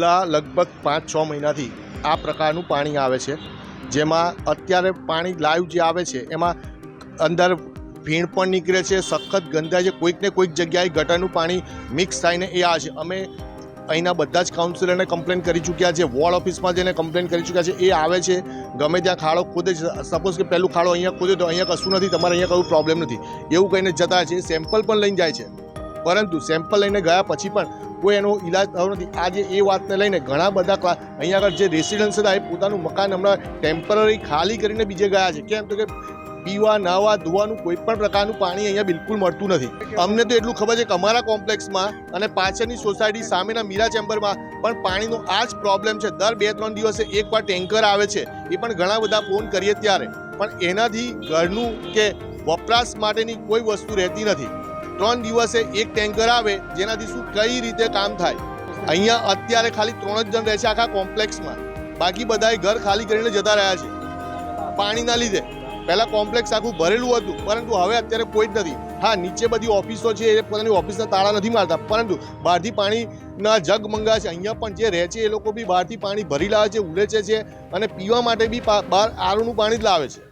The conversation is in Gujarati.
લગભગ 5-6 મહિનાથી આ પ્રકારનું પાણી આવે છે, જેમાં અત્યારે પાણી લાઈવ જે આવે છે એમાં અંદર ભીણ પણ નીકળે છે, સખત ગંધાય છે, કોઈક ને કોઈક જગ્યાએ ગટરનું પાણી મિક્સ થઈને એ આવે છે. અમે અહીંના બધા જ કાઉન્સિલરને કમ્પ્લેન કરી ચૂક્યા છે, વોર્ડ ઓફિસમાં જઈને કમ્પ્લેન કરી ચૂક્યા છે. એ આવે છે, ગમે ત્યાં ખાડો ખોદે છે. સપોઝ કે પહેલું ખાડો અહીંયા ખોદે તો અહીંયા કશું નથી, તમારે અહીંયા કોઈ પ્રોબ્લેમ નથી એવું કહીને જતા છે. સેમ્પલ પણ લઈને જાય છે, પરંતુ સેમ્પલ લઈને ગયા પછી પણ કોઈ એનો ઈલાજ થયો નથી. આજે એ વાતને લઈને ઘણા બધા અહીંયા આગળ જે રેસિડન્સ હતા એ પોતાનું મકાન હમણાં ટેમ્પરરી ખાલી કરીને બીજે ગયા છે. કેમ તો કે પીવા, નાહવા, ધોવાનું કોઈ પણ પ્રકારનું પાણી અહીંયા બિલકુલ મળતું નથી. અમને તો એટલું ખબર છે કે અમારા કોમ્પ્લેક્સમાં અને પાછળની સોસાયટી સામેના મીરા ચેમ્બરમાં પણ પાણીનો આ જ પ્રોબ્લેમ છે. દર 2-3 દિવસે એકવાર ટેન્કર આવે છે, એ પણ ઘણા બધા ફોન કરીએ ત્યારે, પણ એનાથી ઘરનું કે વપરાશ માટેની કોઈ વસ્તુ રહેતી નથી. 3 દિવસે એક ટેન્કર આવે, જેનાથી શું કઈ રીતે કામ થાય? અહીંયા અત્યારે ખાલી 3 જ જણ રહે છે આખા કોમ્પ્લેક્સમાં, બાકી બધાએ ઘર ખાલી કરીને જતા રહ્યા છે પાણીના લીધે. પહેલાં કોમ્પ્લેક્સ આખું ભરેલું હતું, પરંતુ હવે અત્યારે કોઈ જ નથી. હા, નીચે બધી ઓફિસો છે, એ પોતાની ઓફિસના તાળા નથી મારતા, પરંતુ બહારથી પાણીના જગ મંગાવે છે. અહીંયા પણ જે રહે છે એ લોકો બી બહારથી પાણી ભરી લાવે છે, ઉલેચે છે, અને પીવા માટે બી બહાર આરોનું પાણી જ લાવે છે.